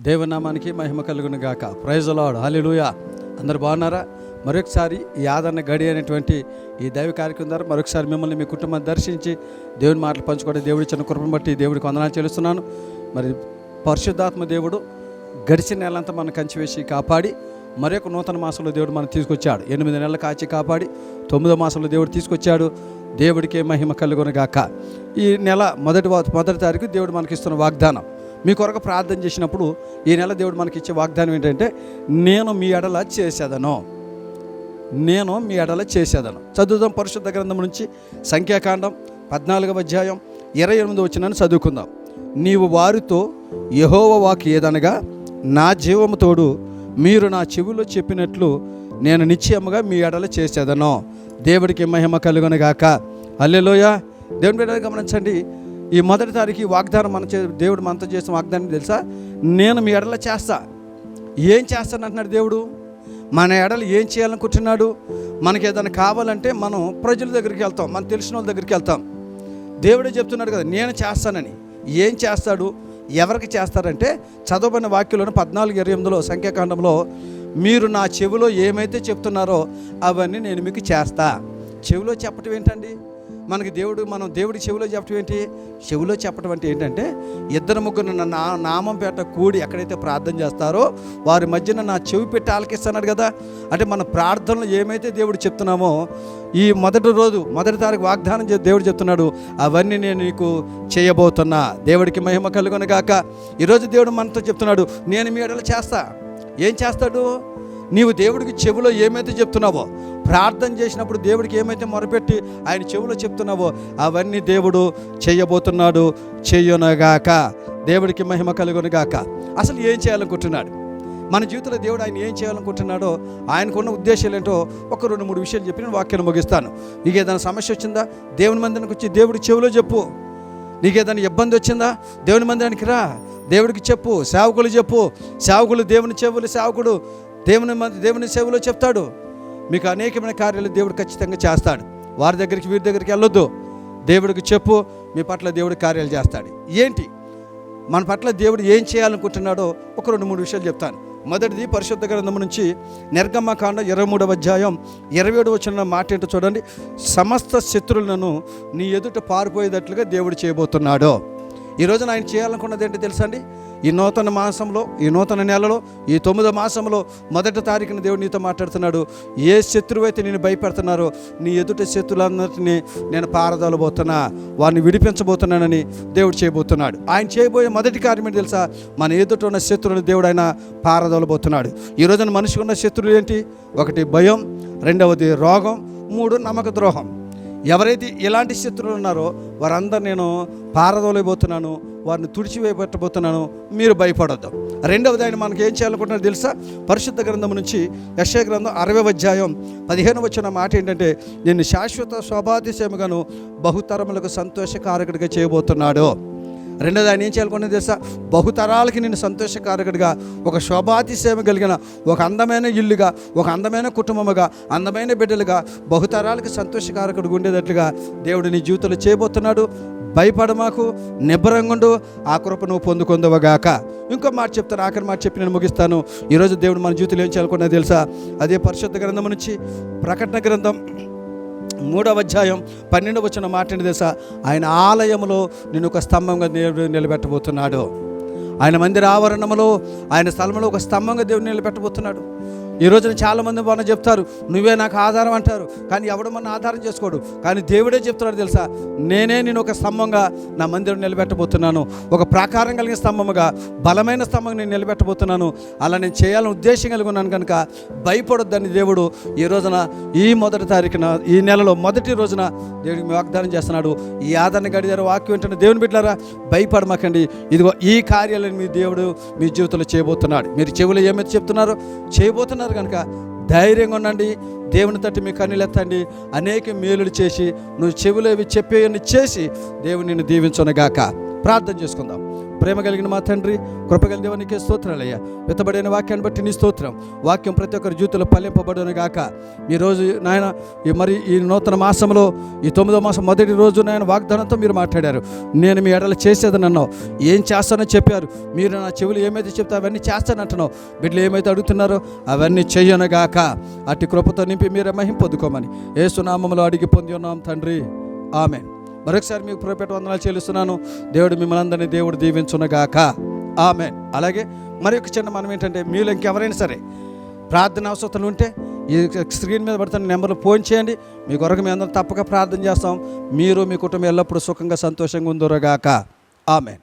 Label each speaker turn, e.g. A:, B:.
A: దేవునామానికి మహిమ కలుగును గాక. Praise the Lord. హల్లెలూయా. అందరు బాగున్నారా? మరొకసారి ఈ ఆదరణ గడి అనేటువంటి ఈ దైవ కార్యక్రమం ద్వారా మరొకసారి మిమ్మల్ని మీ కుటుంబాన్ని దర్శించి దేవుని మాటలు పంచుకోవడం, దేవుడి చిన్న కృపను బట్టి దేవుడికి వందనాలు చెల్లిస్తున్నాను. మరి పరిశుద్ధాత్మ దేవుడు గడిచిన నెలంతా మనం కంచి వేసి కాపాడి మరొక నూతన మాసంలో దేవుడు మనం తీసుకొచ్చాడు. 8 నెలలు కాచి కాపాడి 9వ మాసంలో దేవుడు తీసుకొచ్చాడు. దేవుడికే మహిమ కలుగును గాక. ఈ నెల మొదటి తారీఖు దేవుడు మనకిస్తున్న వాగ్దానం, మీ కొరకు ప్రార్థన చేసినప్పుడు ఈ నెల దేవుడు మనకి ఇచ్చే వాగ్దానం ఏంటంటే, నేను మీ ఎడల చేసేదను. చదువుదాం. పరిశుద్ధ గ్రంథం నుంచి సంఖ్యాకాండం 14వ అధ్యాయం 28వ వచనాన్ని చదువుకుందాం. నీవు వారితో యెహోవా వాక్కు ఏదనగా, నా జీవము తోడు మీరు నా చెవిలో చెప్పినట్లు నేను నిశ్చయముగా మీ ఎడల చేసేదను. దేవుడికి మహిమ కలుగును గాక. హల్లెలూయా. దేవుని బిడ్డలు గమనించండి, ఈ మొదటి తారీఖు వాగ్దానం దేవుడు మనతో చేసిన వాగ్దానం తెలుసా? నేను మీ ఎడల చేస్తా. ఏం చేస్తాను అంటున్నాడు దేవుడు? మన ఎడలు ఏం చేయాలనుకుంటున్నాడు? మనకి ఏదైనా కావాలంటే మనం ప్రజల దగ్గరికి వెళ్తాం, మనకు తెలిసిన వాళ్ళ దగ్గరికి వెళ్తాం. దేవుడే చెప్తున్నాడు కదా, నేను చేస్తానని. ఏం చేస్తాడు, ఎవరికి చేస్తారంటే, చదవబడిన వాక్యంలోని 14:28 సంఖ్యాకాండంలో, మీరు నా చెవిలో ఏమైతే చెప్తున్నారో అవన్నీ నేను మీకు చేస్తా. చెవిలో చెప్పటం ఏంటండి? మనం దేవుడి చెవిలో చెప్పటం ఏంటి? చెవిలో చెప్పటం అంటే ఏంటంటే, 2-3 నా నామం పేట కూడి ఎక్కడైతే ప్రార్థన చేస్తారో వారి మధ్యన నా చెవి పెట్టి ఆలకిస్తున్నాడు కదా. అంటే మన ప్రార్థనలు ఏమైతే దేవుడు చెప్తున్నామో, ఈ మొదటి తారీఖు వాగ్దానం దేవుడు చెప్తున్నాడు, అవన్నీ నేను నీకు చేయబోతున్నా. దేవుడికి మహిమ కలుగును గాక. ఈరోజు దేవుడు మనతో చెప్తున్నాడు, నేను మీ ఎడల చేస్తా. ఏం చేస్తాడు? నీవు దేవుడికి చెవిలో ఏమైతే చెప్తున్నావో, ప్రార్థన చేసినప్పుడు దేవుడికి ఏమైతే మొరపెట్టి ఆయన చెవిలో చెప్తున్నావో అవన్నీ దేవుడు చేయబోతున్నాడు. చెయ్యునగాక. దేవుడికి మహిమ కలుగునుగాక. అసలు ఏం చేయాలనుకుంటున్నాడు మన జీవితంలో? దేవుడు ఆయన ఏం చేయాలనుకుంటున్నాడో, ఆయనకున్న ఉద్దేశాలు ఏంటో ఒక 2-3 విషయాలు చెప్పి నేను వాక్యాన్ని ముగిస్తాను. నీకు ఏదైనా సమస్య వచ్చిందా, దేవుని మందిరానికి వచ్చి దేవుడి చెవిలో చెప్పు. నీకు ఏదైనా ఇబ్బంది వచ్చిందా, దేవుని రా, దేవుడికి చెప్పు. సేవకులు చెప్పు. సేవకులు సేవకుడు దేవుని సేవలో చెప్తాడు. మీకు అనేకమైన కార్యాలు దేవుడు ఖచ్చితంగా చేస్తాడు. వీరి దగ్గరికి వెళ్ళొద్దు. దేవుడికి చెప్పు, మీ పట్ల దేవుడి కార్యాలు చేస్తాడు. ఏంటి మన పట్ల దేవుడు ఏం చేయాలనుకుంటున్నాడో ఒక 2-3 విషయాలు చెప్తాను. మొదటిది పరిశుద్ధ గ్రంథం నుంచి నిర్గమకాండం 23వ అధ్యాయం 27వ వచనం మాట ఏంటో చూడండి. సమస్త శత్రువులను నీ ఎదుట పారిపోయేటట్లుగా దేవుడు చేయబోతున్నాడు. ఈరోజు ఆయన చేయాలనుకున్నది ఏంటో తెలుసా అండి? ఈ నూతన మాసంలో, ఈ నూతన నెలలో, ఈ 9వ మాసంలో మొదటి తారీఖున దేవుడు నీతో మాట్లాడుతున్నాడు. ఏ శత్రువు అయితే నేను భయపెడుతున్నారో నీ ఎదుట శత్రువులందరినీ నేను పారదోలబోతున్నా, వారిని విడిపించబోతున్నానని దేవుడు చేయబోతున్నాడు. ఆయన చేయబోయే మొదటి కార్యం ఏంటి తెలుసా? మన ఎదుట ఉన్న శత్రువులను దేవుడు ఆయన పారదోలబోతున్నాడు. ఈ రోజున మనిషికి ఉన్న శత్రువులు ఏంటి? 1 భయం, 2వది రోగం, 3 నమ్మక ద్రోహం. ఎవరైతే ఇలాంటి శత్రువులు ఉన్నారో వారందరూ నేను పారదోలైపోతున్నాను, వారిని తుడిచివేయబెట్టబోతున్నాను, మీరు భయపడొద్దు. 2వది ఆయన మనకి ఏం చేయాలనుకుంటున్నారో తెలుసా? పరిశుద్ధ గ్రంథం నుంచి యెషయా గ్రంథం 60వ అధ్యాయం 15వ వచనం మాట ఏంటంటే, నేను శాశ్వత శోభాతిశయముగాను బహుతరములకు సంతోషకారకుడిగా చేయబోతున్నాడు. 2వది ఆయన ఏం చేయాలనుకున్నది తెలుసా? బహుతరాలకి నేను సంతోషకారకుడిగా, ఒక శోభాతిశయం కలిగిన, ఒక అందమైన ఇల్లుగా, ఒక అందమైన కుటుంబముగా, అందమైన బిడ్డలుగా, బహుతరాలకి సంతోషకారకుడిగా ఉండేటట్లుగా దేవుడు నీ జీవితంలో చేయబోతున్నాడు. భయపడమాకు, నిబ్బరంగుండు, ఆ కృప నువ్వు పొందుకొందవగాక. ఇంకో మాట చెప్తాను, ఆఖరి మాట చెప్పి నేను ముగిస్తాను. ఈరోజు దేవుడు మన జీవితంలో ఏం చేయాలనుకున్నది తెలుసా? అదే పరిశుద్ధ గ్రంథం నుంచి ప్రకటన గ్రంథం 3వ అధ్యాయం 12వ వచనం మాట ఏంటి తెలుసా? ఆయన ఆలయంలో నేను ఒక స్తంభంగా దేవుడు నిలబెట్టబోతున్నాడు. ఆయన మందిర ఆవరణంలో, ఆయన స్థలంలో ఒక స్తంభంగా దేవుడు నిలబెట్టబోతున్నాడు. ఈ రోజున చాలామంది మన చెప్తారు, నువ్వే నాకు ఆధారం అంటారు, కానీ ఎవడు మన ఆధారం చేసుకోడు. కానీ దేవుడే చెప్తున్నాడు తెలుసా? నేను ఒక స్తంభంగా నా మందిరం నిలబెట్టబోతున్నాను, ఒక ప్రాకారం కలిగిన స్తంభముగా, బలమైన స్తంభంగా నేను నిలబెట్టబోతున్నాను. అలా నేను చేయాలని ఉద్దేశం కలిగి ఉన్నాను కనుక భయపడొద్దని దేవుడు ఈ రోజున, ఈ మొదటి తారీఖున, ఈ నెలలో మొదటి రోజున దేవుడికి వాగ్దానం చేస్తున్నాడు. ఈ ఆదరణ గడియారు వాక్యం ఏంటంటే, దేవుని బిడ్డలారా భయపడమాకండి, ఇదిగో ఈ కార్యాలను మీ దేవుడు మీ జీవితంలో చేయబోతున్నాడు. మీరు చెవులు ఏమైతే చెప్తున్నారో చేయబోతున్నారు కనుక ధైర్యంగా ఉండండి. దేవుని తట్టు మీ కన్నులు ఎత్తండి. అనేక మేలులు చేసి, నువ్వు చెవులు చెప్పేవన్నీ చేసి దేవుని నిన్ను దీవించునుగాక. ప్రార్థన చేసుకుందాం. ప్రేమ కలిగిన మా తండ్రి, కృప కలిగిన దేవానికి స్తోత్రాలయ్యా. విత్తబడిన వాక్యాన్ని బట్టి నీ స్తోత్రం. వాక్యం ప్రతి ఒక్కరి జీవితంలో ఫలింపబడును గాక. ఈరోజు నాయన ఈ నూతన మాసంలో ఈ 9వ మాసం మొదటి రోజు నాయన వాగ్దానంతో మీరు మాట్లాడారు. నేను మీ ఎడల చేసేదని అన్నావు. ఏం చేస్తానో చెప్పారు. మీరు నా చెవులు ఏమైతే చెప్తే అవన్నీ చేస్తానంటున్నావు. బిడ్డలు ఏమైతే అడుగుతున్నారో అవన్నీ చెయ్యనుగాక. అట్టి కృపతో నింపి మీరే మహిమ పొందుకోమని యేసు నామములో అడిగి పొంది ఉన్నాం తండ్రి, ఆమేన్. మరొకసారి మీకు ప్రభుపేట వందనాలు చెల్లిస్తున్నాను. దేవుడు మిమ్మల్ని అందరినీ దేవుడు దీవించునుగాక, ఆమేన్. అలాగే మరి ఒక చిన్న మనం ఏంటంటే, మీలో ఇంకెవరైనా సరే ప్రార్థన అవసరాలు ఉంటే ఈ స్క్రీన్ మీద పడుతున్న నెంబర్లు ఫోన్ చేయండి. మీ కొరకు మేము అందరం తప్పక ప్రార్థన చేస్తాం. మీరు మీ కుటుంబం ఎల్లప్పుడూ సుఖంగా సంతోషంగా ఉందరుగాక, ఆమేన్.